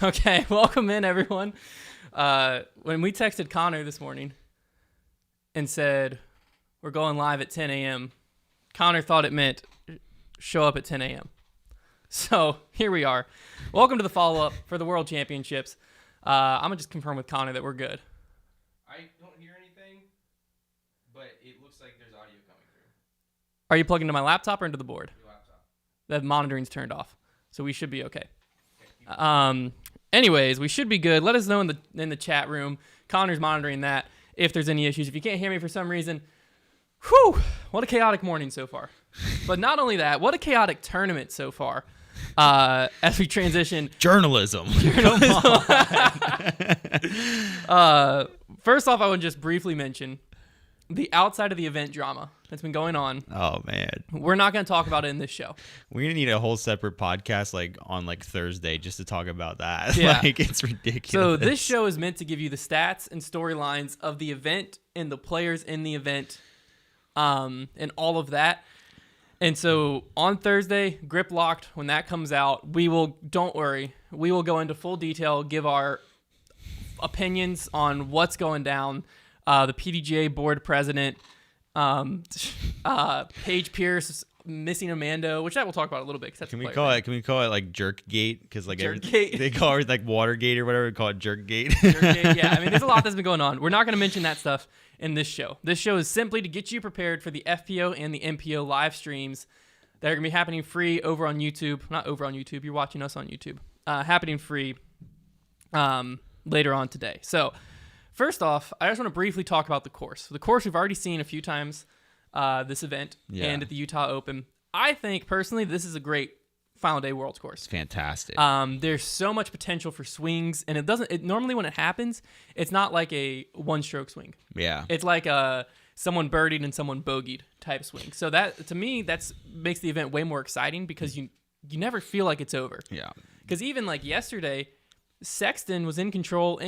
Okay, welcome in, everyone. When we texted Connor this morning and said we're going live at 10 a.m., Connor thought it meant show up at 10 a.m. So here we are. Welcome to the follow-up for the World Championships. I'm going to just confirm with Connor that we're good. I don't hear anything, but it looks like there's audio coming through. Are you plugged into my laptop or into the board? Your laptop. The monitoring's turned off, so we should be okay. Anyways, we should be good. Let us know in the chat room. Connor's monitoring that if there's any issues. If you can't hear me for some reason, whew, what a chaotic morning so far. But not only that, what a chaotic tournament so far. As we transition. Journalism. First off, I would just briefly mention the outside of the event drama that's been going on. Oh, man. We're not going to talk about it in this show. We're going to need a whole separate podcast on Thursday just to talk about that. Yeah. It's ridiculous. So this show is meant to give you the stats and storylines of the event and the players in the event and all of that. And so on Thursday, Grip Locked, when that comes out, don't worry, we will go into full detail, give our opinions on what's going down. The PDGA board president, Paige Pierce missing a mando, which we'll talk about a little bit. Cause Can we call it like Jerkgate? Because they call it like Watergate or whatever. We call it Jerkgate. Jerkgate. Yeah, I mean, there's a lot that's been going on. We're not going to mention that stuff in this show. This show is simply to get you prepared for the FPO and the MPO live streams that are going to be happening free over on YouTube. Not over on YouTube. You're watching us on YouTube. Happening free later on today. So. First off, I just want to briefly talk about the course. The course we've already seen a few times this event and at the Utah Open. I think, personally, this is a great Final Day Worlds course. It's fantastic. There's so much potential for swings, and normally when it happens, it's not like a one-stroke swing. Yeah. It's like someone birdied and someone bogeyed type swing. So that, to me, makes the event way more exciting because you never feel like it's over. Yeah. Because even like yesterday, Sexton was in control,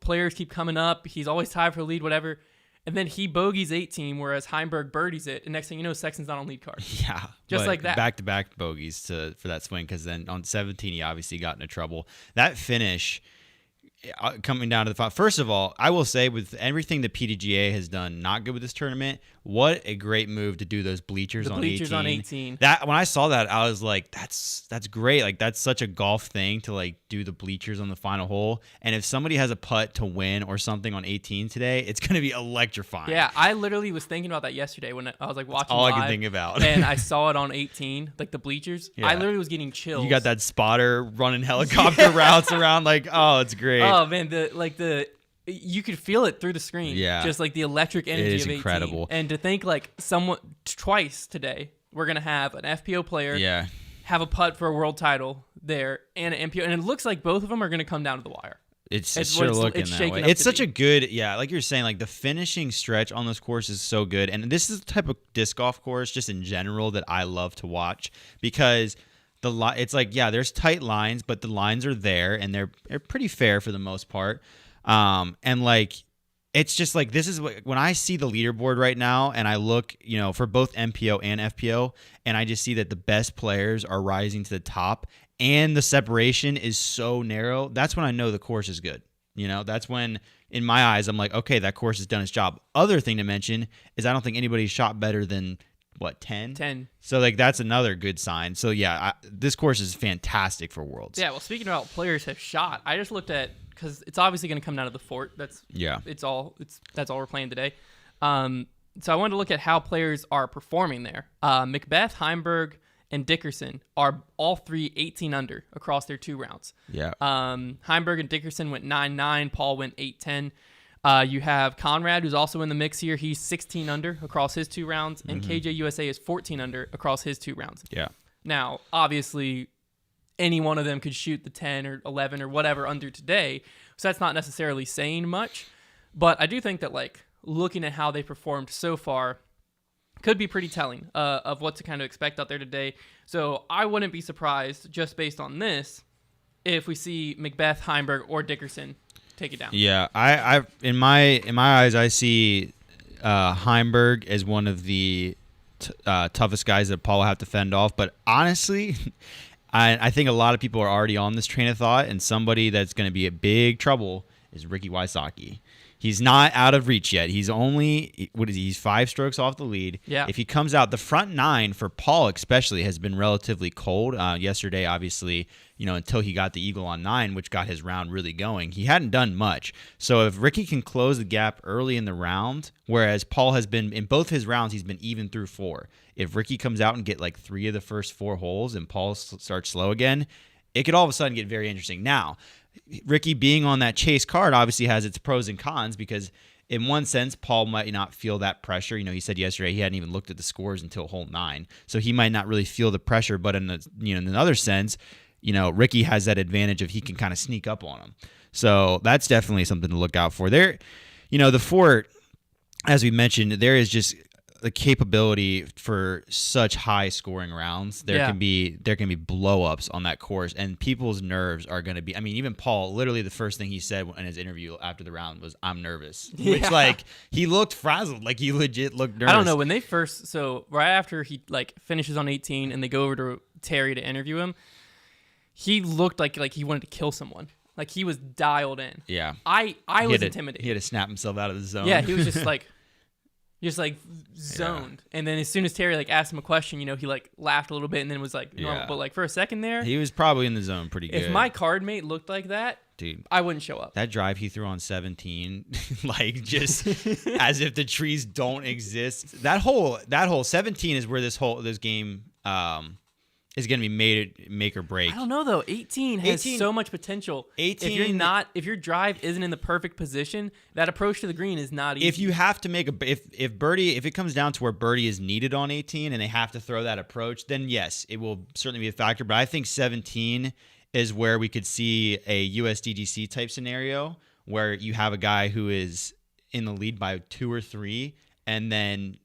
players keep coming up. He's always tied for the lead, whatever. And then he bogeys 18, whereas Heimberg birdies it. And next thing you know, Sexton's not on lead card. Yeah. Just like that. Back-to-back bogeys for that swing because then on 17, he obviously got into trouble. That finish coming down to the final. First of all, I will say with everything the PDGA has done not good with this tournament, what a great move to do those bleachers on 18. That when I saw that, I was like, that's great. Like that's such a golf thing to like do the bleachers on the final hole. And if somebody has a putt to win or something on 18 today, it's going to be electrifying. Yeah, I literally was thinking about that yesterday when I was like watching all live, I can think about. And I saw it on 18, like the bleachers. Yeah. I literally was getting chills. You got that spotter running helicopter routes around like, oh, it's great. Oh man, you could feel it through the screen. Yeah. Just like the electric energy it is of 18. Incredible. And to think like twice today, we're going to have an FPO player have a putt for a world title there and an MPO. And it looks like both of them are going to come down to the wire. It's sure looking that way. It's such a good, like you're saying, like the finishing stretch on this course is so good. And this is the type of disc golf course just in general that I love to watch because it's like, there's tight lines, but the lines are there and they're pretty fair for the most part. And like, it's just like, this is when I see the leaderboard right now and I look, for both MPO and FPO, and I just see that the best players are rising to the top and the separation is so narrow. That's when I know the course is good. That's when in my eyes, I'm like, okay, that course has done its job. Other thing to mention is I don't think anybody's shot better than 10? 10. So like that's another good sign. So this course is fantastic for Worlds. Yeah, well, speaking about players have shot, I just looked at, because it's obviously going to come down to the fort. That's all we're playing today. So I wanted to look at how players are performing there. McBeth, Heimberg, and Dickerson are all three 18 under across their 2 rounds. Yeah. Heimberg and Dickerson went 9-9. Paul went 8-10. You have Conrad, who's also in the mix here. He's 16 under across his 2 rounds, and KJ USA is 14 under across his 2 rounds. Yeah. Now, obviously, any one of them could shoot the 10 or 11 or whatever under today, so that's not necessarily saying much. But I do think that, like, looking at how they performed so far could be pretty telling of what to kind of expect out there today. So I wouldn't be surprised, just based on this, if we see McBeth, Heimberg, or Dickerson take it down. Yeah, I in my eyes, I see Heimberg as one of the toughest guys that Paul will have to fend off. But honestly, I think a lot of people are already on this train of thought, and somebody that's going to be a big trouble is Ricky Wysocki. He's not out of reach yet. He's only, he's 5 strokes off the lead. Yeah. If he comes out, the front 9 for Paul especially has been relatively cold. Yesterday, obviously, until he got the eagle on 9, which got his round really going, he hadn't done much. So if Ricky can close the gap early in the round, whereas Paul has been, in both his rounds, he's been even through 4. If Ricky comes out and get like 3 of the first 4 holes and Paul starts slow again, it could all of a sudden get very interesting. Now, Ricky being on that chase card obviously has its pros and cons because in one sense, Paul might not feel that pressure. He said yesterday he hadn't even looked at the scores until hole 9. So he might not really feel the pressure. But in another sense, Ricky has that advantage of he can kind of sneak up on him. So that's definitely something to look out for. There, the fort, as we mentioned, there is just the capability for such high scoring rounds. There can be blow-ups on that course, and people's nerves are going to be, even Paul, literally the first thing he said in his interview after the round was, "I'm nervous." Which he looked frazzled, he legit looked nervous. I don't know, when they first, so right after he finishes on 18 and they go over to Terry to interview him, he looked like he wanted to kill someone. He was dialed in. Yeah. I was intimidated. He had to snap himself out of the zone. Yeah, he was just zoned. Yeah. And then as soon as Terry asked him a question, he laughed a little bit and then was normal. But for a second there, he was probably in the zone pretty good. If my card mate looked like that, dude, I wouldn't show up. That drive he threw on 17, just as if the trees don't exist. That hole 17 is where this game is going to be make or break. I don't know though. 18 has so much potential. 18, if your drive isn't in the perfect position, that approach to the green is not easy. If you have to make if birdie, if it comes down to where birdie is needed on 18 and they have to throw that approach, then yes, it will certainly be a factor. But I think 17 is where we could see a USDGC type scenario where you have a guy who is in the lead by 2 or 3 and then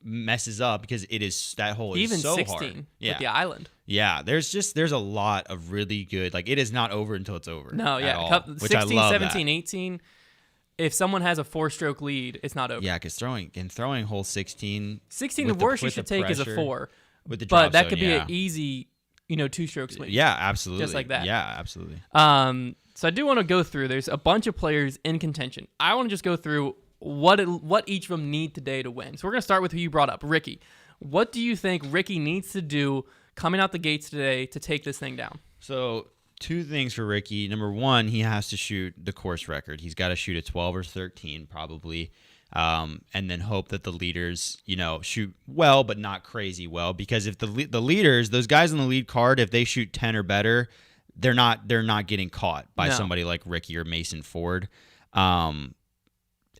messes up because that hole is even so 16 hard. with the island. Yeah, there's a lot of really good, it is not over until it's over. No, yeah. All, 16, I love 17, that. 18, if someone has a 4-stroke lead, it's not over. Yeah, because throwing hole 16. 16, the worst you should take is a 4. With the but drop that zone, could be an easy, 2-stroke swing. Yeah, absolutely. Just like that. Yeah, absolutely. So I do want to go through, there's a bunch of players in contention. I want to just go through what each of them need today to win. So we're going to start with who you brought up, Ricky. What do you think Ricky needs to do coming out the gates today to take this thing down? So 2 things for Ricky. Number 1, he has to shoot the course record. He's got to shoot a 12 or 13 probably, and then hope that the leaders, shoot well but not crazy well. Because if the leaders, those guys on the lead card, if they shoot 10 or better, they're not getting caught by somebody like Ricky or Mason Ford.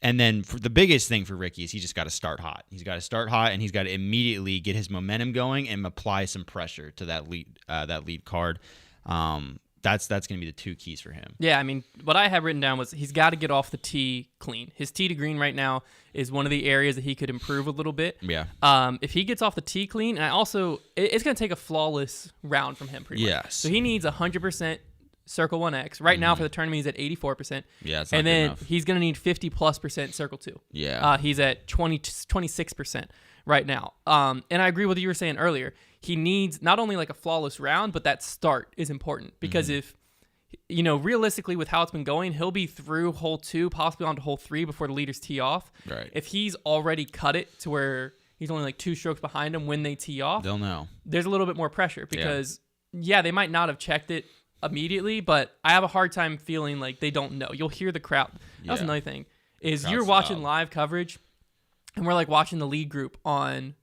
And then the biggest thing for Ricky is he just got to start hot. He's got to start hot, and he's got to immediately get his momentum going and apply some pressure to that lead card. That's going to be the 2 keys for him. Yeah, what I have written down was he's got to get off the tee clean. His tee to green right now is one of the areas that he could improve a little bit. Yeah. If he gets off the tee clean, and it's going to take a flawless round from him pretty much. Yes. So he needs 100% Circle 1X. Right now for the tournament, he's at 84%. Yeah, it's not and then good enough. he's going to need 50+% Circle 2. Yeah. He's at 26% right now. And I agree with what you were saying earlier. He needs not only a flawless round, but that start is important. Because if, realistically with how it's been going, he'll be through hole 2, possibly onto hole 3 before the leaders tee off. Right. If he's already cut it to where he's only 2 strokes behind them when they tee off, they'll know. There's a little bit more pressure because, they might not have checked it immediately, but I have a hard time feeling like they don't know. You'll hear the crowd. That's another thing is you're watching live coverage and we're watching the lead group on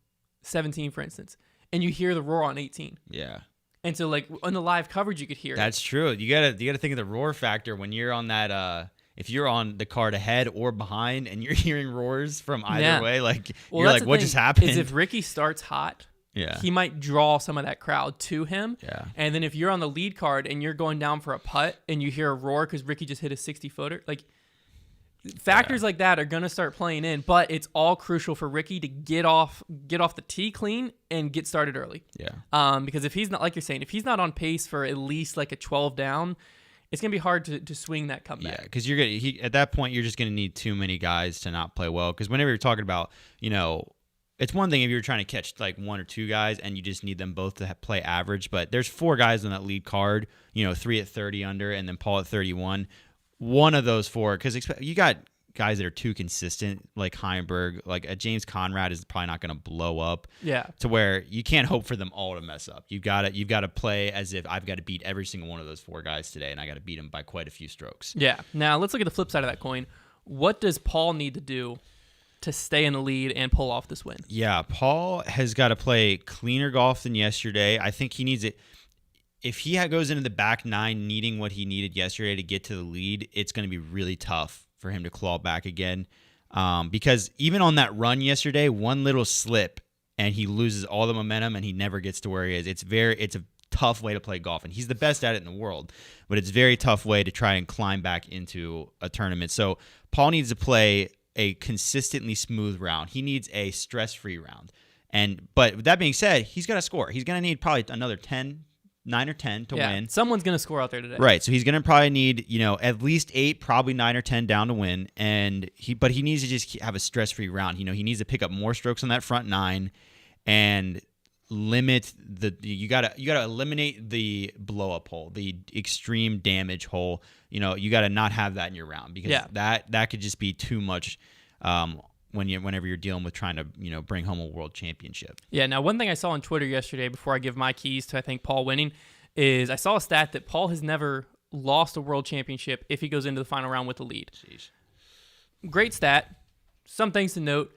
17, for instance, and you hear the roar on 18. Yeah. And so on the live coverage, you could hear That's true. You gotta think of the roar factor when you're on that, if you're on the card ahead or behind and you're hearing roars from either way, you're what just happened? Is if Ricky starts hot, he might draw some of that crowd to him. Yeah. And then if you're on the lead card and you're going down for a putt and you hear a roar because Ricky just hit a 60-footer, factors like that are going to start playing in, but it's all crucial for Ricky to get off the tee clean and get started early. Yeah. Because if he's not, like you're saying, if he's not on pace for at least a 12 down, it's going to be hard to swing that comeback. Yeah, because at that point, you're just going to need too many guys to not play well. Because whenever you're talking about, it's one thing if you're trying to catch like one or two guys and you just need them both to play average, but there's 4 guys on that lead card, 3 at 30 under and then Paul at 31. One of those 4, because you got guys that are too consistent, like Heimberg, like James Conrad is probably not going to blow up. Yeah. To where you can't hope for them all to mess up. You've got to play as if I've got to beat every single one of those 4 guys today, and I got to beat them by quite a few strokes. Yeah. Now let's look at the flip side of that coin. What does Paul need to do to stay in the lead and pull off this win? Yeah, Paul has got to play cleaner golf than yesterday. I think he needs it. If he goes into the back 9 needing what he needed yesterday to get to the lead, it's going to be really tough for him to claw back again. Because even on that run yesterday, one little slip and he loses all the momentum and he never gets to where he is. It's a tough way to play golf, and he's the best at it in the world, but it's a very tough way to try and climb back into a tournament. So Paul needs to play a consistently smooth round. He needs a stress-free round. But with that being said, he's got to score. He's going to need probably another 9 or 10 to win. Someone's going to score out there today. Right. So he's going to probably need, at least 8, probably 9 or 10 down to win. But he needs to just have a stress-free round. He needs to pick up more strokes on that front 9 and limit you got to eliminate the blow-up hole, the extreme damage hole. You got to not have that in your round, because that could just be too much whenever you're dealing with trying to bring home a world championship. Yeah. Now, one thing I saw on Twitter yesterday before I give my keys to, I think, Paul winning, is I saw a stat that Paul has never lost a world championship if he goes into the final round with the lead. Jeez. Great stat. Some things to note.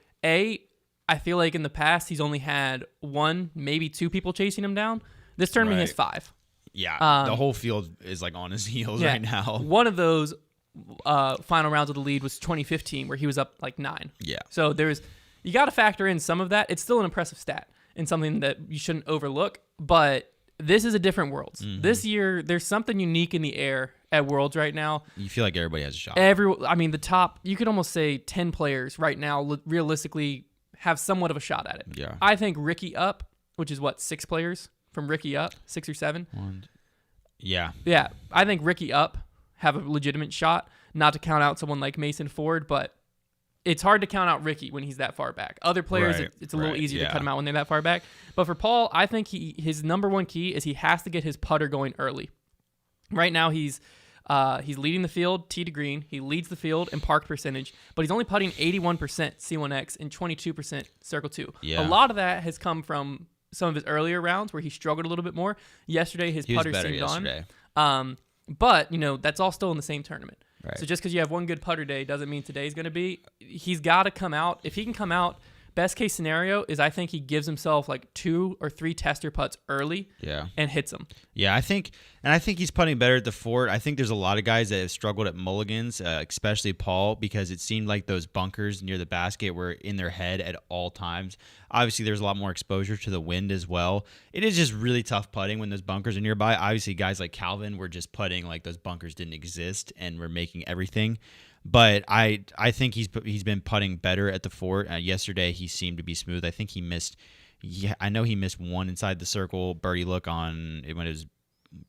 I feel like in the past he's only had 1, maybe 2 people chasing him down. This tournament he has 5. Yeah, the whole field is like on his heels right now. One of those final rounds of the lead was 2015, where he was up like 9. Yeah. So you got to factor in some of that. It's still an impressive stat and something that you shouldn't overlook. But this is a different Worlds. Mm-hmm. This year, there's something unique in the air at Worlds right now. You feel like everybody has a shot. The top, you could almost say 10 players right now realistically have somewhat of a shot at it. Yeah. I think Ricky up, which is 6 players from Ricky up, 6 or 7. Yeah. Yeah. I think Ricky up have a legitimate shot, not to count out someone like Mason Ford, but it's hard to count out Ricky when he's that far back. Other players, it's a little easier to cut him out when they're that far back. But for Paul, I think his number one key is he has to get his putter going early. Right now, he's leading the field, tee to green. He leads the field in park percentage, but he's only putting 81% C1X and 22% Circle 2. Yeah. A lot of that has come from some of his earlier rounds where he struggled a little bit more. Yesterday, his putter seemed on. But, that's all still in the same tournament. Right. So just because you have one good putter day doesn't mean today's going to be. He's got to come out. If he can come out, best case scenario is I think he gives himself like 2 or 3 tester putts early and hits them. Yeah, I think he's putting better at the fort. I think there's a lot of guys that have struggled at mulligans, especially Paul, because it seemed like those bunkers near the basket were in their head at all times. Obviously, there's a lot more exposure to the wind as well. It is just really tough putting when those bunkers are nearby. Obviously, guys like Calvin were just putting like those bunkers didn't exist and were making everything. But I think he's been putting better at the fort. Yesterday he seemed to be smooth. I think he missed. I know he missed one inside the circle birdie look on it when it was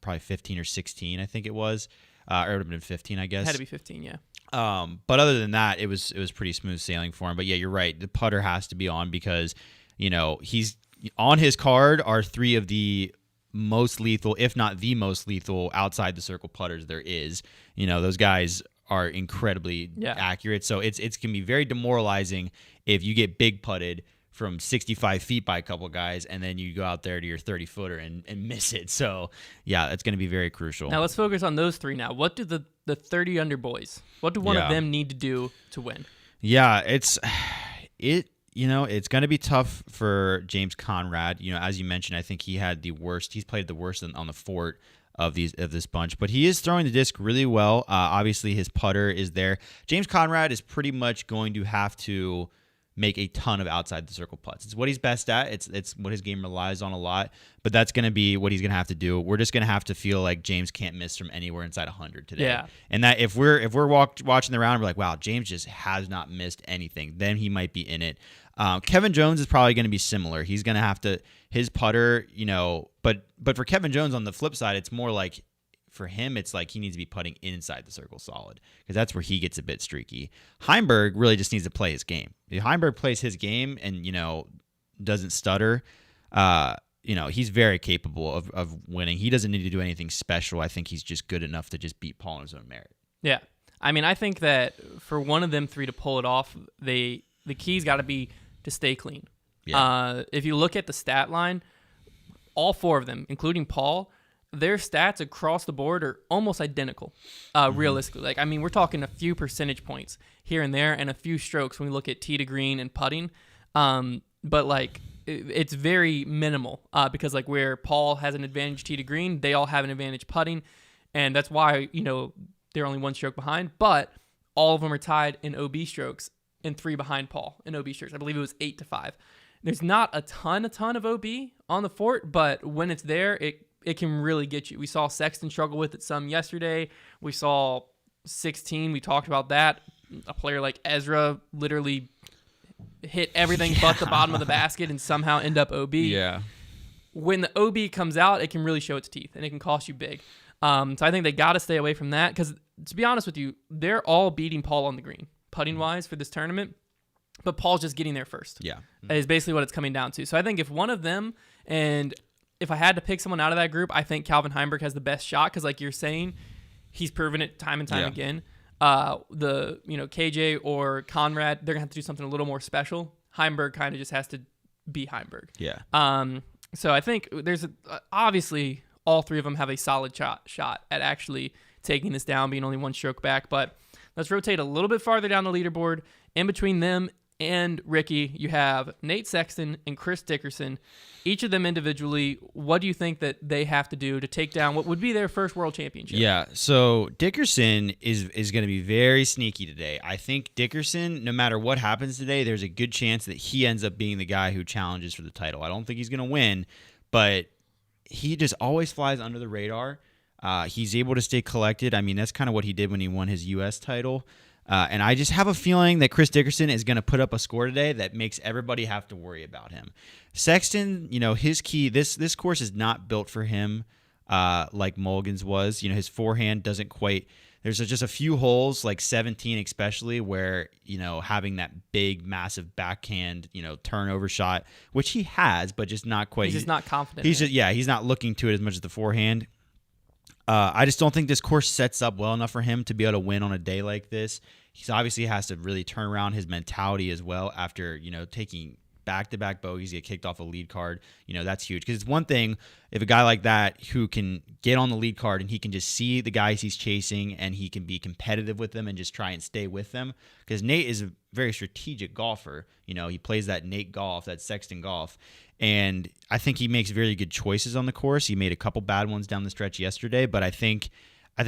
probably 15 or 16. I think it was, or it would have been 15. I guess it had to be 15. Yeah. But other than that, it was pretty smooth sailing for him. But yeah, you're right. The putter has to be on because he's on his card are 3 of the most lethal, if not the most lethal, outside the circle putters there is. Those guys are incredibly accurate. So it's can be very demoralizing if you get big putted from 65 feet by a couple guys and then you go out there to your 30-footer and miss it. So, yeah, it's going to be very crucial. Now, let's focus on those 3 now. What do the 30 under boys, what do one of them need to do to win? Yeah, it's going to be tough for James Conrad. As you mentioned, I think he's played the worst on the fort of this bunch, but he is throwing the disc really well. Obviously, his putter is there. James Conrad is pretty much going to have to make a ton of outside the circle putts. It's what he's best at. It's what his game relies on a lot, but that's going to be what he's going to have to do. We're just going to have to feel like James can't miss from anywhere inside 100 today. Yeah. And that if we're watching the round, we're like, wow, James just has not missed anything. Then he might be in it. Kevin Jones is probably going to be similar. He's going to have to his putter, but for Kevin Jones on the flip side, it's more like for him, it's like he needs to be putting inside the circle solid because that's where he gets a bit streaky. Heimberg really just needs to play his game. If Heimberg plays his game and doesn't stutter, he's very capable of winning. He doesn't need to do anything special. I think he's just good enough to just beat Paul on his own merit. Yeah. I mean, I think that for one of them three to pull it off, the key's got to be to stay clean. Yeah. If you look at the stat line, all four of them, including Paul, their stats across the board are almost identical, realistically. Like, I mean, we're talking a few percentage points here and there and a few strokes when we look at tee to green and putting. But, like, it's very minimal because, like, where Paul has an advantage tee to green, they all have an advantage putting. And that's why, they're only one stroke behind. But all of them are tied in OB strokes and 3 behind Paul in OB strokes. I believe it was 8-5. There's not a ton of OB on the fort, but when it's there, it can really get you. We saw Sexton struggle with it some yesterday. We saw 16. We talked about that. A player like Ezra literally hit everything but the bottom of the basket and somehow end up OB. Yeah. When the OB comes out, it can really show its teeth, and it can cost you big. So I think they got to stay away from that because, to be honest with you, they're all beating Paul on the green, putting-wise for this tournament. But Paul's just getting there first. Yeah. Is basically what it's coming down to. So I think if one of them, and if I had to pick someone out of that group, I think Calvin Heimberg has the best shot because, like you're saying, he's proven it time and time again. KJ or Conrad, they're going to have to do something a little more special. Heimberg kind of just has to be Heimberg. Yeah. So I think there's obviously all three of them have a solid shot at actually taking this down, being only one stroke back. But let's rotate a little bit farther down the leaderboard. In between them and Ricky, you have Nate Sexton and Chris Dickerson. Each of them individually, what do you think that they have to do to take down what would be their first world championship? Yeah, so Dickerson is going to be very sneaky today. I think Dickerson, no matter what happens today, there's a good chance that he ends up being the guy who challenges for the title. I don't think he's going to win, but he just always flies under the radar. He's able to stay collected. I mean, that's kind of what he did when he won his U.S. title. And I just have a feeling that Chris Dickerson is going to put up a score today that makes everybody have to worry about him. Sexton, his key, this course is not built for him like Mulligan's was. His forehand doesn't quite – there's just a few holes, like 17 especially, where, having that big, massive backhand, turnover shot, which he has, but just not quite – He's just not confident. He's not looking to it as much as the forehand. I just don't think this course sets up well enough for him to be able to win on a day like this. He obviously has to really turn around his mentality as well after, taking back-to-back bogeys, get kicked off a lead card. That's huge. Because it's one thing if a guy like that who can get on the lead card and he can just see the guys he's chasing and he can be competitive with them and just try and stay with them. Because Nate is a very strategic golfer. He plays that Nate golf, that Sexton golf. And I think he makes very good choices on the course. He made a couple bad ones down the stretch yesterday, but I think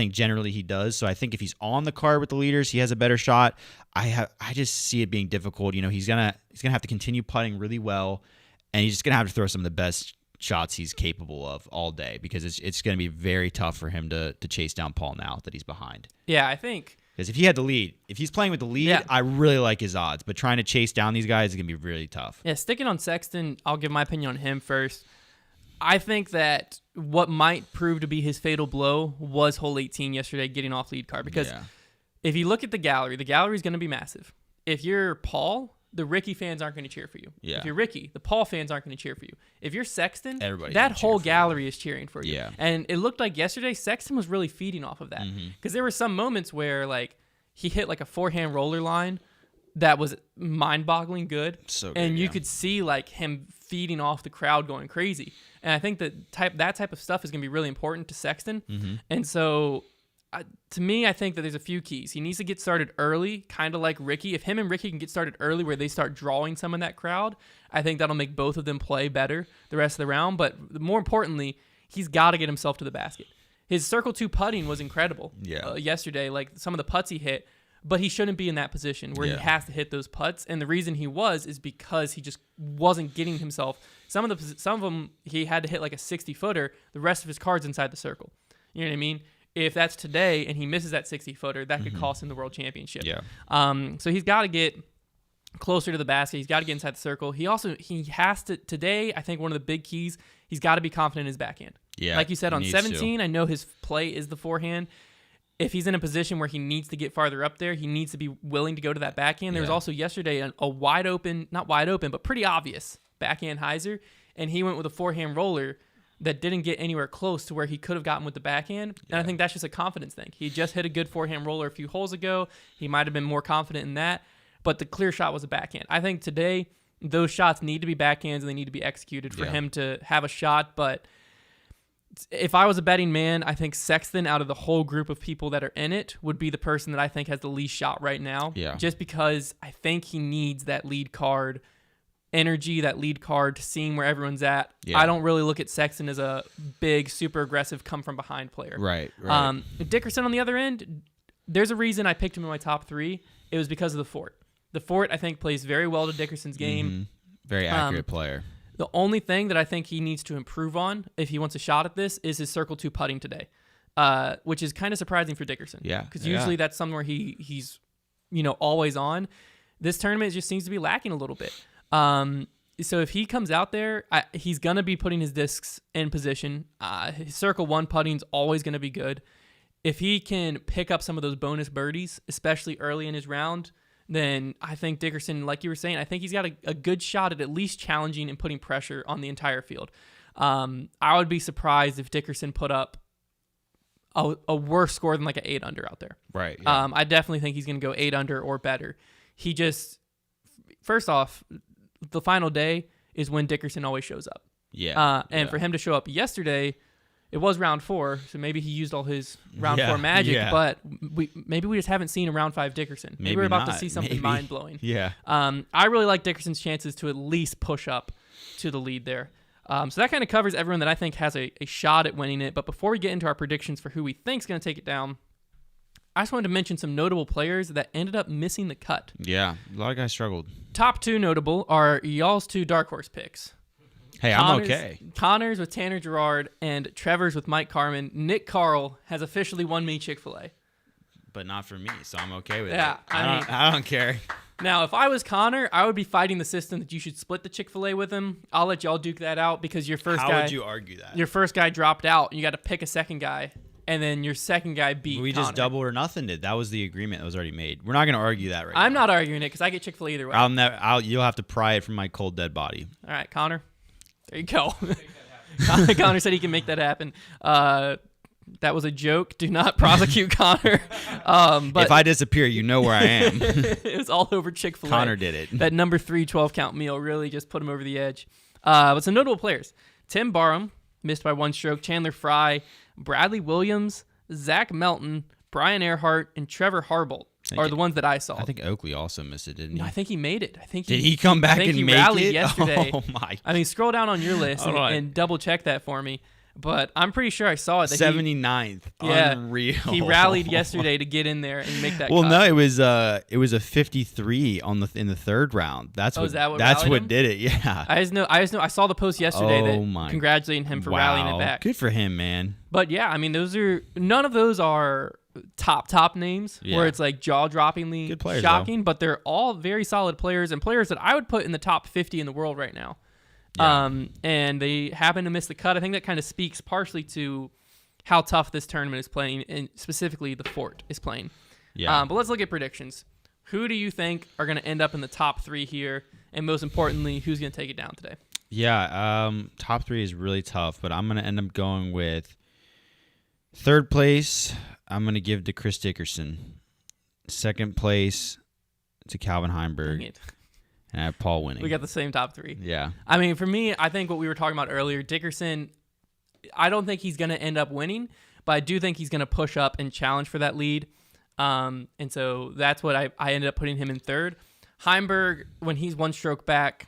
generally he does. So I think if he's on the card with the leaders, he has a better shot. I just see it being difficult. He's gonna have to continue putting really well, and he's just gonna have to throw some of the best shots he's capable of all day because it's gonna be very tough for him to chase down Paul now that he's behind. Yeah, I think. Because if he had the lead, if he's playing with the lead, I really like his odds. But trying to chase down these guys is going to be really tough. Yeah, sticking on Sexton, I'll give my opinion on him first. I think that what might prove to be his fatal blow was hole 18 yesterday, getting off lead card. Because if you look at the gallery is going to be massive. If you're Paul, the Ricky fans aren't going to cheer for you. Yeah. If you're Ricky, the Paul fans aren't going to cheer for you. If you're Sexton, everybody's that whole gallery is cheering for you. Yeah. And it looked like yesterday Sexton was really feeding off of that. Because there were some moments where like he hit like a forehand roller line that was mind-boggling good. So good, and you could see like him feeding off the crowd going crazy. And I think that type of stuff is going to be really important to Sexton. And so to me, I think that there's a few keys. He needs to get started early, kind of like Ricky. If him and Ricky can get started early where they start drawing some of that crowd, I think that'll make both of them play better the rest of the round. But more importantly, he's got to get himself to the basket. His circle 2 putting was incredible yesterday, like some of the putts he hit, but he shouldn't be in that position where he has to hit those putts. And the reason he is because he just wasn't getting himself. Some of them he had to hit like a 60-footer. The rest of his cards inside the circle. You know what I mean? If that's today and he misses that 60-footer, that could cost him the world championship. Yeah. So he's got to get closer to the basket. He's got to get inside the circle. He has to today. I think one of the big keys. He's got to be confident in his backhand. Yeah. Like you said on 17, I know his play is the forehand. If he's in a position where he needs to get farther up there, he needs to be willing to go to that backhand. There was also yesterday a wide open, not wide open, but pretty obvious backhand hyzer, and he went with a forehand roller that didn't get anywhere close to where he could have gotten with the backhand. And I think that's just a confidence thing. He just hit a good forehand roller a few holes ago. He might have been more confident in that, but the clear shot was a backhand. I think today those shots need to be backhands and they need to be executed for him to have a shot. But if I was a betting man, I think Sexton, out of the whole group of people that are in it, would be the person that I think has the least shot right now. Yeah. Just because I think he needs that lead card energy, that lead card to seeing where everyone's at. I don't really look at Sexton as a big, super aggressive, come from behind player. Right. Dickerson on the other end, there's a reason I picked him in my top 3. It was because of the Fort. The Fort, I think, plays very well to Dickerson's game. Mm-hmm. Very accurate player. The only thing that I think he needs to improve on, if he wants a shot at this, is his circle 2 putting today, which is kind of surprising for Dickerson. Yeah. Because usually that's somewhere he's always on. This tournament just seems to be lacking a little bit. So if he comes out there, he's going to be putting his discs in position. His circle 1 putting's always going to be good. If he can pick up some of those bonus birdies, especially early in his round, then I think Dickerson, like you were saying, I think he's got a good shot at least challenging and putting pressure on the entire field. I would be surprised if Dickerson put up a worse score than like an 8 under out there. Right. Yeah. I definitely think he's going to go 8 under or better. He just, first off, the final day is when Dickerson always shows up. Yeah. For him to show up yesterday, it was round 4, so maybe he used all his round 4 magic, but maybe we just haven't seen a round 5 Dickerson. Maybe we're about to see something mind-blowing. Yeah. I really like Dickerson's chances to at least push up to the lead there. So that kind of covers everyone that I think has a shot at winning it. But before we get into our predictions for who we think is going to take it down, I just wanted to mention some notable players that ended up missing the cut. Yeah, a lot of guys struggled. Top 2 notable are y'all's 2 dark horse picks. Hey, I'm okay. Connors with Tanner Gerard and Trevor's with Mike Carmen. Nick Carl has officially won me Chick-fil-A. But not for me, so I'm okay with it. Yeah, I don't care. Now, if I was Connor, I would be fighting the system that you should split the Chick-fil-A with him. I'll let y'all duke that out because your first guy... How would you argue that? Your first guy dropped out, and you got to pick a second guy, and then your second guy beat We Connor. just double or nothing did. That was the agreement that was already made. We're not going to argue that right now. I'm not arguing it because I get Chick-fil-A either way. You'll have to pry it from my cold, dead body. All right, Connor. There you go. Connor said he can make that happen. That was a joke. Do not prosecute Connor. But if I disappear, you know where I am. It was all over Chick-fil-A. Connor did it. That number 3 12-count meal really just put him over the edge. But some notable players. Tim Barham, missed by 1 stroke. Chandler Fry, Bradley Williams, Zach Melton, Brian Earhart, and Trevor Harbolt are the ones that I saw. I think Oakley also missed it, didn't he? No, I think he made it. Did he come back and make rallied it? Yesterday. Oh, my. I mean, scroll down on your list and double check that for me. But I'm pretty sure I saw it. 79th. Yeah, unreal. He rallied yesterday to get in there and make that. Well, cut. no, it was a 53 in the 3rd round. That's what did it. Yeah. I just know. I saw the post yesterday congratulating him for rallying it back. Good for him, man. But yeah, I mean, none of those are top names where it's like jaw-droppingly good players, shocking, but they're all very solid players and players that I would put in the top 50 in the world right now. Yeah. And they happen to miss the cut. I think that kind of speaks partially to how tough this tournament is playing, and specifically the Fort is playing. Yeah. But let's look at predictions. Who do you think are going to end up in the top 3 here? And most importantly, who's going to take it down today? Yeah. Top 3 is really tough, but I'm going to end up going with 3rd place. I'm going to give to Chris Dickerson. 2nd place to Calvin Heimberg. Dang it. And I have Paul winning. We got the same top 3. Yeah. I mean, for me, I think what we were talking about earlier, Dickerson, I don't think he's going to end up winning, but I do think he's going to push up and challenge for that lead. And so that's what I ended up putting him in 3rd. Heimberg, when he's 1 stroke back,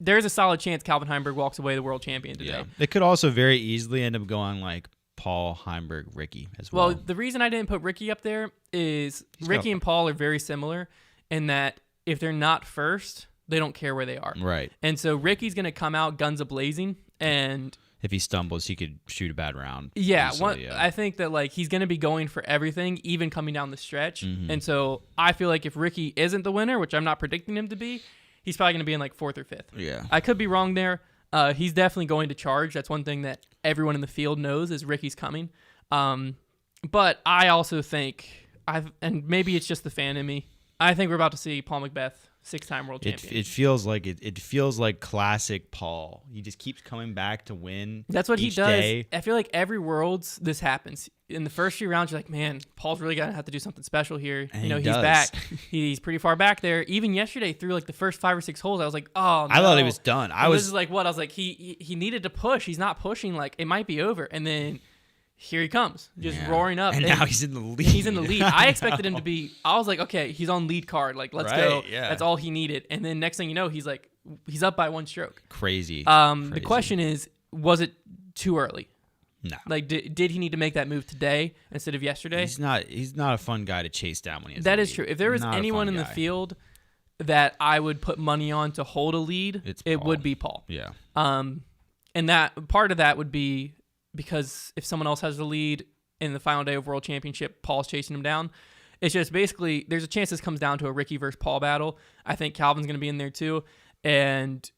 there's a solid chance Calvin Heimberg walks away the world champion today. Yeah. It could also very easily end up going like Paul, Heimberg, Ricky as well. Well, the reason I didn't put Ricky up there is Ricky and Paul are very similar in that if they're not first, they don't care where they are. Right. And so Ricky's going to come out guns a-blazing, and if he stumbles, he could shoot a bad round. Yeah, I think that like he's going to be going for everything, even coming down the stretch. Mm-hmm. And so I feel like if Ricky isn't the winner, which I'm not predicting him to be, he's probably going to be in like 4th or 5th. Yeah. I could be wrong there. He's definitely going to charge. That's one thing that everyone in the field knows is Ricky's coming. But I also think, and maybe it's just the fan in me, I think we're about to see Paul McBeth Six-time world champion. It feels like it feels like classic Paul. He just keeps coming back to win. That's what he does. Day. I feel like every Worlds this happens. In the first few rounds, you're like, man, Paul's really gonna have to do something special here. And he's does. back. He's pretty far back there. Even yesterday, through like the first 5 or 6 holes, I was like, oh no. I thought he was done. This is like what I was like. He needed to push. He's not pushing. Like it might be over. And then here he comes, just roaring up. And now he's in the lead. He's in the lead. I expected him to be. I was like, okay, he's on lead card. Like let's go. Yeah. That's all he needed. And then next thing you know, he's up by 1 stroke. Crazy. The question is, was it too early? No. Like, did he need to make that move today instead of yesterday? He's not a fun guy to chase down when he has That a is lead. true. If there was Not a anyone fun in the guy. field that I would put money on to hold a lead, it Paul. would be Paul. Yeah. And that part of that would be because if someone else has the lead in the final day of World Championship, Paul's chasing him down. It's just basically there's a chance this comes down to a Ricky versus Paul battle. I think Calvin's going to be in there too, and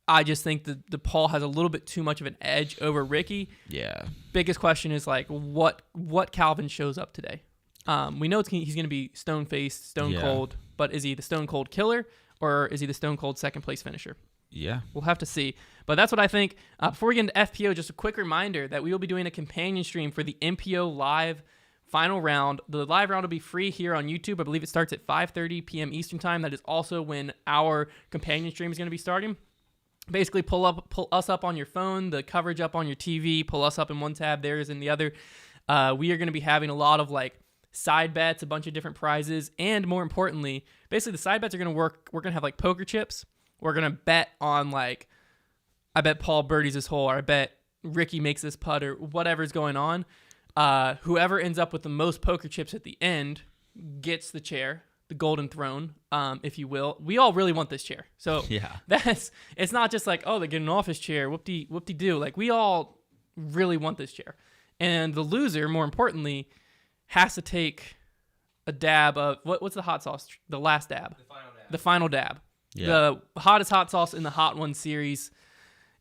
I just think that the Paul has a little bit too much of an edge over Ricky. Yeah. Biggest question is like what Calvin shows up today. We know he's going to be stone faced, stone cold, but is he the stone cold killer or is he the stone cold second place finisher? Yeah. We'll have to see. But that's what I think. Before we get into FPO, just a quick reminder that we will be doing a companion stream for the MPO live final round. The live round will be free here on YouTube. I believe it starts at 5:30 p.m. Eastern time. That is also when our companion stream is going to be starting. Basically, pull us up on your phone, the coverage up on your TV, pull us up in one tab, theirs in the other. We are going to be having a lot of like side bets, a bunch of different prizes, and more importantly, basically the side bets are going to work. We're going to have like poker chips. We're going to bet on like, I bet Paul birdies this hole, or I bet Ricky makes this putt, or whatever's going on. Whoever ends up with the most poker chips at the end gets the chair. The golden throne, if you will. We all really want this chair. So it's not just like, oh, they're getting an office chair, whoop-de-do. Like, we all really want this chair. And the loser, more importantly, has to take a dab of, what's the hot sauce? The last dab. The final dab. Yeah. The hottest hot sauce in the Hot One series.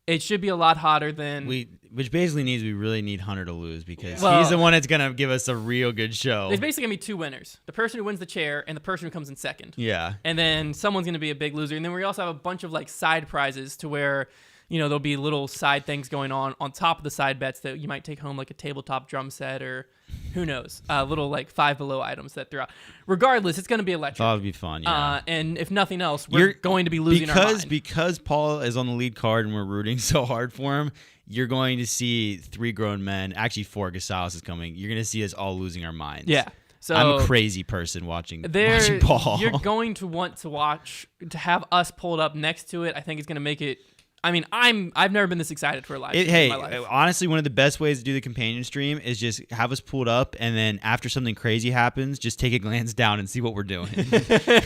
It should be a lot hotter than... Which basically means we really need Hunter to lose because he's the one that's going to give us a real good show. There's basically going to be 2 winners. The person who wins the chair and the person who comes in second. Yeah. And then someone's going to be a big loser. And then we also have a bunch of like side prizes to where, there'll be little side things going on top of the side bets that you might take home, like a tabletop drum set or who knows, little like Five Below items that they're out. Regardless, it's going to be electric. Thought it'd be fun, yeah. And if nothing else, we're going to be losing our mind. Because Paul is on the lead card and we're rooting so hard for him, you're going to see 3 grown men, actually 4, Gonzalez is coming. You're going to see us all losing our minds. Yeah. So I'm a crazy person watching Paul. You're going to want to have us pulled up next to it. I think it's going to make it. I mean, I've never been this excited for a live stream in my life. Honestly, one of the best ways to do the companion stream is just have us pulled up, and then after something crazy happens, just take a glance down and see what we're doing.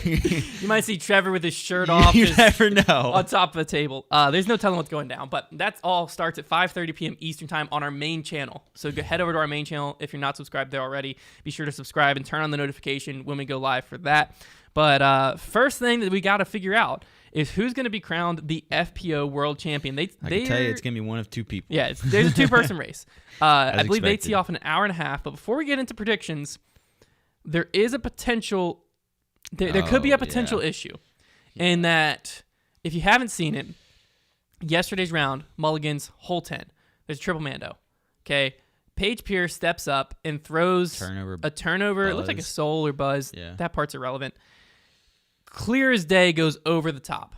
You might see Trevor with his shirt off. You never know. On top of a table. There's no telling what's going down, but that all starts at 5:30 p.m. Eastern time on our main channel. So head over to our main channel if you're not subscribed there already. Be sure to subscribe and turn on the notification when we go live for that. But first thing that we got to figure out is who's going to be crowned the FPO World Champion. I can tell you it's going to be one of 2 people. Yeah, there's a 2-person race. I believe they expected. tee off in an hour and a half. But before we get into predictions, there is a potential. There could be a potential issue in that if you haven't seen it, yesterday's round, Mulligan's hole 10. There's a triple mando. Okay, Paige Pierce steps up and throws a turnover. It looks like a soul or buzz. Yeah. That part's irrelevant. Clear as day goes over the top.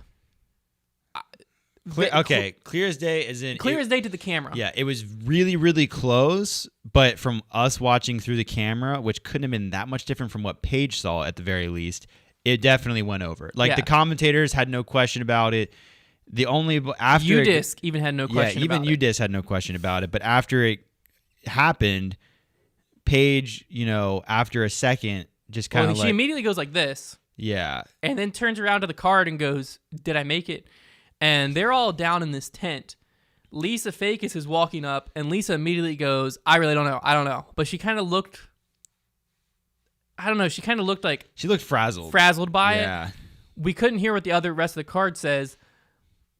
Clear as day is in... Clear as day to the camera. Yeah, it was really, really close, but from us watching through the camera, which couldn't have been that much different from what Paige saw at the very least, it definitely went over. Like, the commentators had no question about it. After UDisc even had no question about it. Even UDisc had no question about it, but after it happened, Paige, after a second, just kind of she immediately goes like this. Yeah. And then turns around to the card and goes, did I make it? And they're all down in this tent. Lisa Fakis is walking up, and Lisa immediately goes, I really don't know. I don't know. But she kind of looked, I don't know. She kind of looked like... She looked frazzled. Frazzled by it. We couldn't hear what the rest of the card says.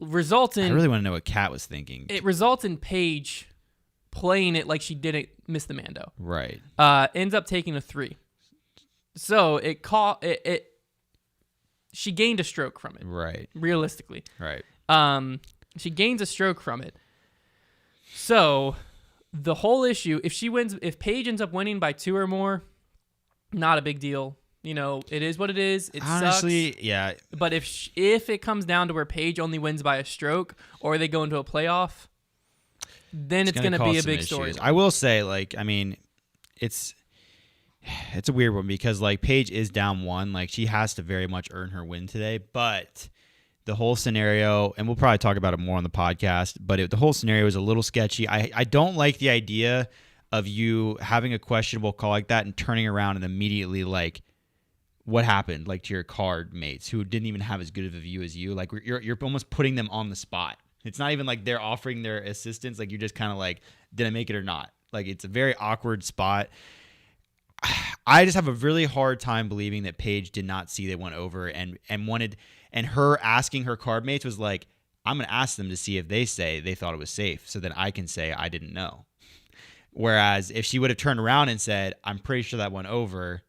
I really want to know what Kat was thinking. It results in Paige playing it like she didn't miss the mando. Right. Ends up taking a 3. So she gained a stroke from it. Right. Realistically. Right. She gains a stroke from it. So the whole issue, if Paige ends up winning by 2 or more, not a big deal. It is what it is. It Honestly, sucks. yeah. But if it comes down to where Paige only wins by a stroke, or they go into a playoff, then it's going to be a big story. I will say, it's a weird one because Paige is down 1. She has to very much earn her win today. But the whole scenario, and we'll probably talk about it more on the podcast, but the whole scenario is a little sketchy. I don't like the idea of you having a questionable call like that and turning around and immediately what happened to your card mates who didn't even have as good of a view as you. You're almost putting them on the spot. It's not even they're offering their assistance. You're just kind of did I make it or not? It's a very awkward spot. I just have a really hard time believing that Paige did not see they went over and wanted, and her asking her card mates was I'm going to ask them to see if they say they thought it was safe so that I can say I didn't know. Whereas if she would have turned around and said, I'm pretty sure that went over,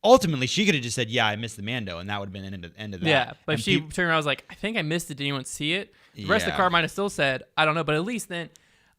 ultimately, she could have just said, yeah, I missed the mando, and that would have been the end of that. Yeah, but if she turned around and was I think I missed it. Did anyone see it? The rest of the card might have still said, I don't know. But at least then,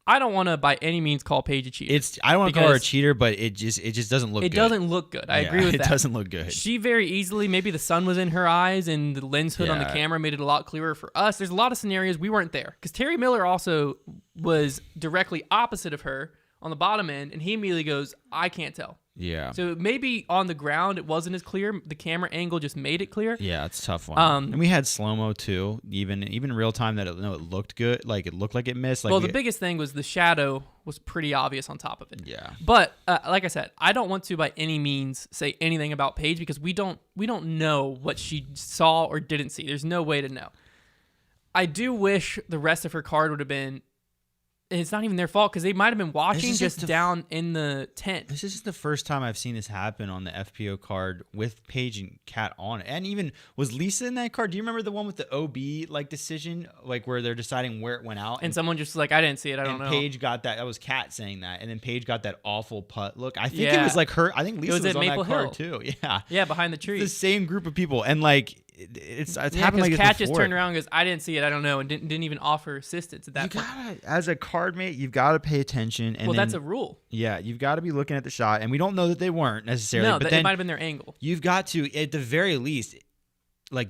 I don't want to by any means call Paige a cheater. I don't want to call her a cheater, but it just doesn't look good. It doesn't look good. I agree with that. It doesn't look good. She very easily, maybe the sun was in her eyes and the lens hood on the camera made it a lot clearer for us. There's a lot of scenarios we weren't there. Because Terry Miller also was directly opposite of her on the bottom end, and he immediately goes, I can't tell. Yeah. So maybe on the ground it wasn't as clear. The camera angle just made it clear. Yeah, it's a tough one. And we had slow-mo too, even real time that it looked good. It looked like it missed. The biggest thing was the shadow was pretty obvious on top of it. Yeah. But like I said, I don't want to by any means say anything about Paige because we don't know what she saw or didn't see. There's no way to know. I do wish the rest of her card would have been. It's not even their fault because they might have been watching just down in the tent. This is the first time I've seen this happen on the FPO card with Paige and Kat on it. And even, was Lisa in that card? Do you remember the one with the OB decision, where they're deciding where it went out? And someone just I didn't see it. I don't know. And Paige got that. That was Kat saying that. And then Paige got that awful putt look. I think it was her. I think Lisa was on Maple that card Hill. too. Yeah. Yeah, behind the tree. It's the same group of people. And it's happened because this Kat just before. turned around and goes, I didn't see it, I don't know, and didn't even offer assistance at that point. As a card mate, you've got to pay attention. And that's a rule. Yeah, you've got to be looking at the shot, and we don't know that they weren't necessarily. No, but it might have been their angle. You've got to, at the very least,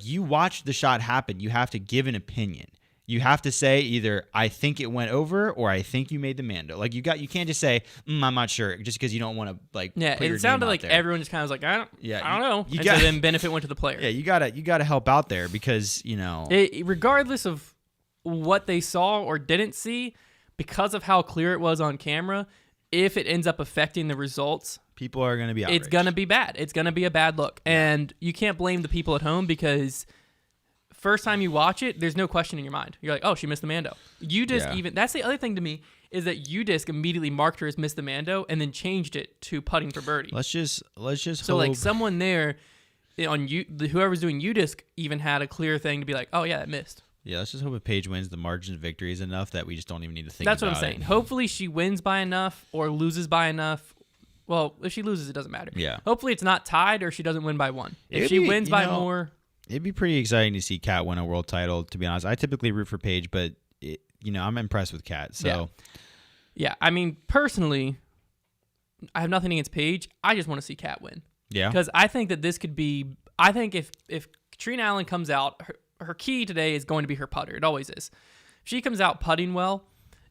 you watch the shot happen, you have to give an opinion. You have to say either I think it went over or I think you made the mando. You can't just say I'm not sure just because you don't want to put your it sounded name like out there. everyone just kind of was I don't know. So then benefit went to the player. Yeah, you gotta help out there because regardless of what they saw or didn't see, because of how clear it was on camera, if it ends up affecting the results, people are gonna be outraged. It's gonna be bad. It's gonna be a bad look, and you can't blame the people at home because. First time you watch it, there's no question in your mind. You're like, oh, she missed the mando. That's the other thing to me is that UDisc immediately marked her as missed the mando and then changed it to putting for birdie. Let's just so hope. Someone there on whoever's doing UDisc even had a clear thing to be like, oh yeah, that missed. Yeah, let's just hope if Paige wins, the margin of victory is enough that we just don't even need to think That's about it. That's what I'm saying. Hopefully she wins by enough or loses by enough. Well, if she loses, it doesn't matter. Yeah. Hopefully it's not tied or she doesn't win by 1. If she wins by more... It'd be pretty exciting to see Kat win a world title, to be honest. I typically root for Paige, but I'm impressed with Kat. So, yeah. I mean, personally, I have nothing against Paige. I just want to see Kat win. Yeah. Because I think that this could be. I think if Katrina Allen comes out, her key today is going to be her putter. It always is. If she comes out putting well,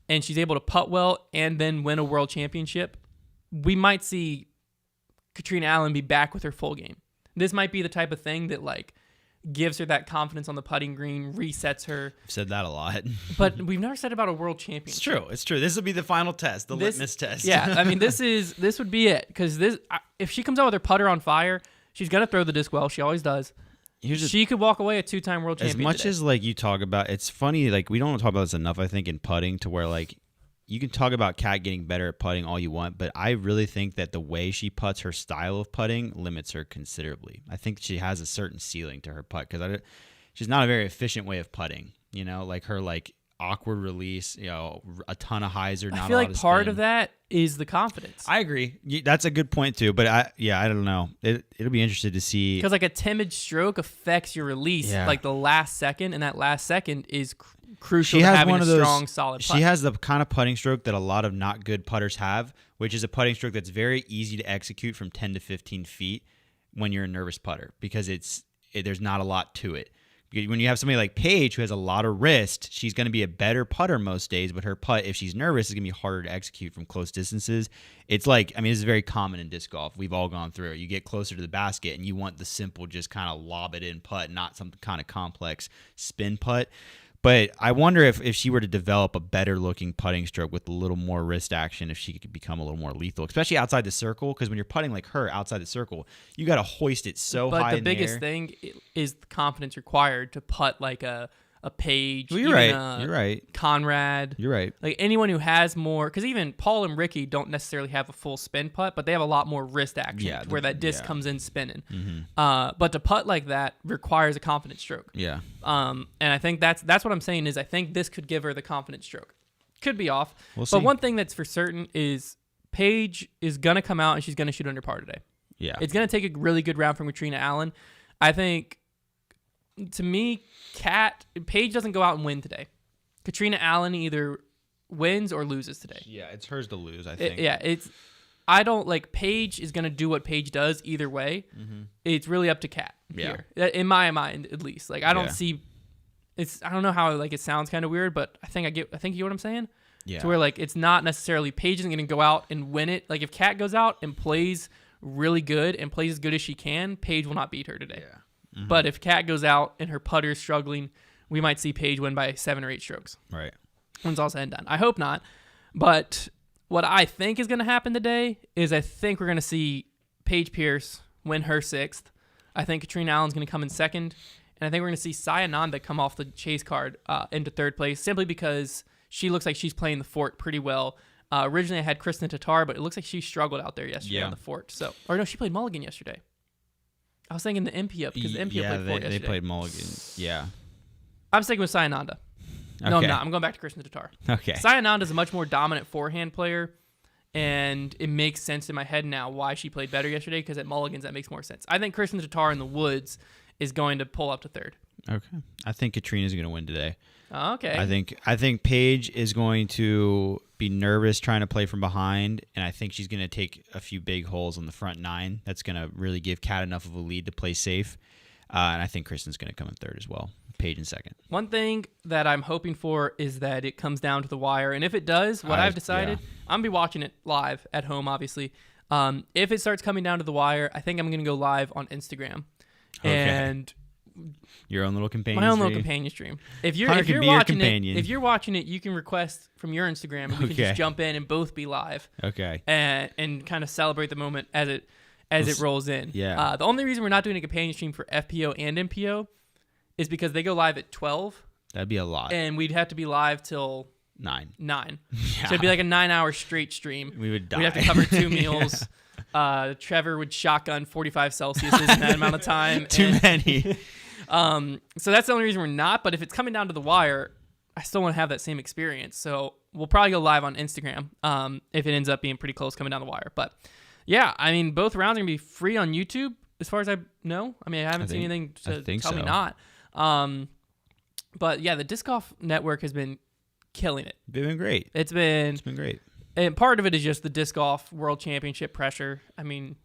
and she's able to putt well, and then win a world championship, we might see Katrina Allen be back with her full game. This might be the type of thing that gives her that confidence on the putting green, resets her. I've said that a lot. But we've never said about a world championship. It's true. This will be the final test, the litmus test. Yeah, I mean, this would be it. Because if she comes out with her putter on fire, she's going to throw the disc well. She always does. She could walk away a 2-time world champion. As much today. as you talk about, it's funny, we don't talk about this enough, I think, in putting to where you can talk about Kat getting better at putting all you want, but I really think that the way she putts, her style of putting, limits her considerably. I think she has a certain ceiling to her putt because she's not a very efficient way of putting. awkward release, a ton of hyzer. I feel like part of that is the confidence. I agree. That's a good point too. But I don't know. It'll be interesting to see, because like a timid stroke affects your release like the last second, and that last second is crucial to having a strong, solid putt. She has the kind of putting stroke that a lot of not good putters have, which is a putting stroke that's very easy to execute from 10 to 15 feet when you're a nervous putter, because there's not a lot to it. When you have somebody like Paige who has a lot of wrist, she's going to be a better putter most days, but her putt, if she's nervous, is going to be harder to execute from close distances. It's like, this is very common in disc golf. We've all gone through it. You get closer to the basket and you want the simple, just kind of lob it in putt, not some kind of complex spin putt. But I wonder if she were to develop a better looking putting stroke with a little more wrist action, if she could become a little more lethal, especially outside the circle. Because when you're putting like her outside the circle, you got to hoist it so high in the air. But the biggest thing is the confidence required to putt like a Paige. Well, you're right. Conrad. You're right. Like anyone who has more, because even Paul and Ricky don't necessarily have a full spin putt, but they have a lot more wrist action where that disc comes in spinning. Mm-hmm. But to putt like that requires a confident stroke. Yeah. And I think that's what I'm saying is I think this could give her the confident stroke. Could be off. We'll see. But one thing that's for certain is Paige is going to come out and she's going to shoot under par today. Yeah. It's going to take a really good round from Katrina Allen. I think, to me, Paige doesn't go out and win today. Katrina Allen either wins or loses today. Yeah, it's hers to lose, I think. I don't like Paige is going to do what Paige does either way. Mm-hmm. It's really up to Kat here. In my mind, at least. Like I don't see I don't know how like it sounds kind of weird, but I think you get what I'm saying? Yeah. To where like it's not necessarily Paige isn't going to go out and win it. Like if Kat goes out and plays really good and plays as good as she can, Paige will not beat her today. Yeah. Mm-hmm. But if Kat goes out and her putter is struggling, we might see Paige win by 7 or 8 strokes. Right. When it's all said and done. I hope not. But what I think is going to happen today is I think we're going to see Paige Pierce win her 6th. I think Katrina Allen's going to come in 2nd. And I think we're going to see Sai Ananda come off the chase card into 3rd place, simply because she looks like she's playing the fort pretty well. Originally I had Kristen Tatar, but it looks like she struggled out there yesterday on the fort. Or no, she played Mulligan yesterday. I was thinking the MPO because the MPO played fort yesterday. They played Mulligan. Yeah. I'm sticking with Sai Ananda. Okay. No, I'm not. I'm going back to Kristen Tatar. Okay. Sai Ananda is a much more dominant forehand player, and it makes sense in my head now why she played better yesterday, because at Mulligan's that makes more sense. I think Kristen Tatar in the woods is going to pull up to 3rd. Okay. I think Katrina's going to win today. Okay. I think Paige is going to be nervous trying to play from behind, and I think she's going to take a few big holes on the front 9. That's going to really give Kat enough of a lead to play safe. And I think Kristen's going to come in 3rd as well. Paige in 2nd. One thing that I'm hoping for is that it comes down to the wire. And if it does, I've decided, I'm going to be watching it live at home, obviously. If it starts coming down to the wire, I think I'm going to go live on Instagram. Okay. And your own little companion stream. My own stream. little companion stream. If you're watching it, you can request from your Instagram, and we can just jump in and both be live. Okay. And kind of celebrate the moment as it rolls in. Yeah. The only reason we're not doing a companion stream for FPO and MPO is because they go live at 12. That'd be a lot. And we'd have to be live till 9. Yeah. So it'd be like a 9-hour straight stream. We would die. We'd have to cover 2 meals. Trevor would shotgun 45 Celsius in that amount of time. Too many. So that's the only reason we're not. But if it's coming down to the wire, I still want to have that same experience. So we'll probably go live on Instagram if it ends up being pretty close coming down the wire. But yeah, I mean, both rounds are going to be free on YouTube as far as I know. I mean, I haven't seen anything to tell me not. But yeah, the Disc Golf Network has been killing it. They've been great. It's been great. And part of it is just the Disc Golf World Championship pressure. I mean,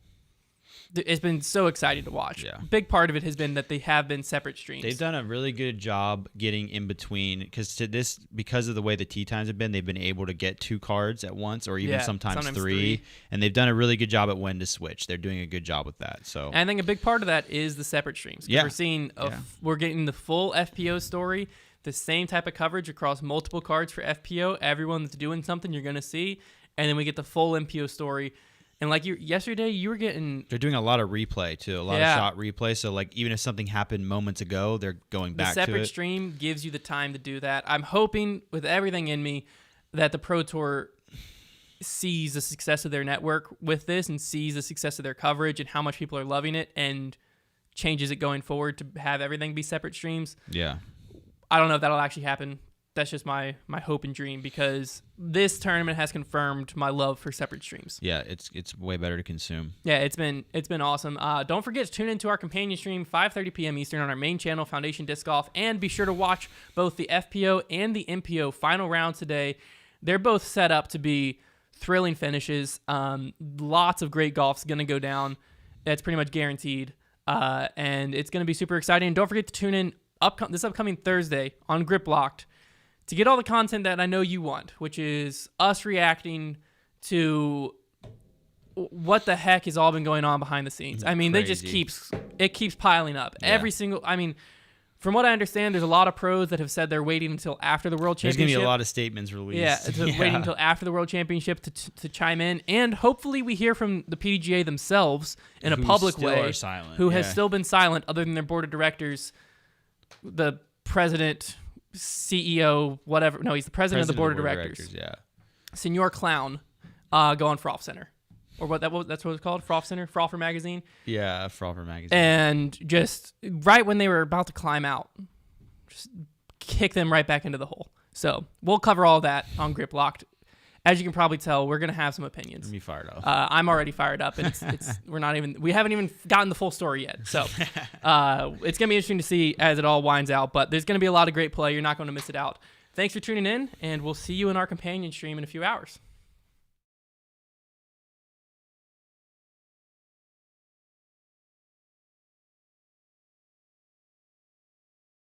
it's been so exciting to watch. Yeah. Big part of it has been that they have been separate streams. They've done a really good job getting in between, because of the way the tee times have been, they've been able to get 2 cards at once, or even sometimes 3. And they've done a really good job at when to switch. They're doing a good job with that. So and I think a big part of that is the separate streams. Yeah. We're seeing we're getting the full FPO story, the same type of coverage across multiple cards for FPO. Everyone that's doing something you're going to see. And then we get the full MPO story. And like yesterday, you were getting... They're doing a lot of replay, too. A lot of shot replay. So like even if something happened moments ago, they're going back to it. The separate stream gives you the time to do that. I'm hoping with everything in me that the Pro Tour sees the success of their network with this and sees the success of their coverage and how much people are loving it and changes it going forward to have everything be separate streams. Yeah. I don't know if that'll actually happen my hope and dream, because this tournament has confirmed my love for separate streams. Yeah, it's way better to consume. Yeah, it's been awesome. Don't forget to tune into our companion stream 5:30 p.m. Eastern on our main channel, Foundation Disc Golf, and be sure to watch both the FPO and the MPO final rounds today. They're both set up to be thrilling finishes. Lots of great golf's going to go down. That's pretty much guaranteed. And it's going to be super exciting. And don't forget to tune in this upcoming Thursday on Grip Locked to get all the content that I know you want, which is us reacting to what the heck has all been going on behind the scenes. I mean, they just keeps piling up. Yeah. From what I understand, there's a lot of pros that have said they're waiting until after the World Championship. There's going to be a lot of statements released. Yeah, waiting until after the World Championship to chime in. And hopefully we hear from the PDGA themselves in a public way, who has still been silent other than their board of directors, the president, CEO, whatever. No, he's the president of the board of directors. Yeah. Senor Clown going Froth Center. Or that's what it's called, Froth Center, Frother Magazine. Yeah, Frother Magazine. And just right when they were about to climb out, just kick them right back into the hole. So we'll cover all that on Grip Locked. As you can probably tell, we're gonna have some opinions. Me fired up. I'm already fired up, and we haven't even gotten the full story yet. So it's gonna be interesting to see as it all winds out. But there's gonna be a lot of great play. You're not gonna miss it out. Thanks for tuning in, and we'll see you in our companion stream in a few hours.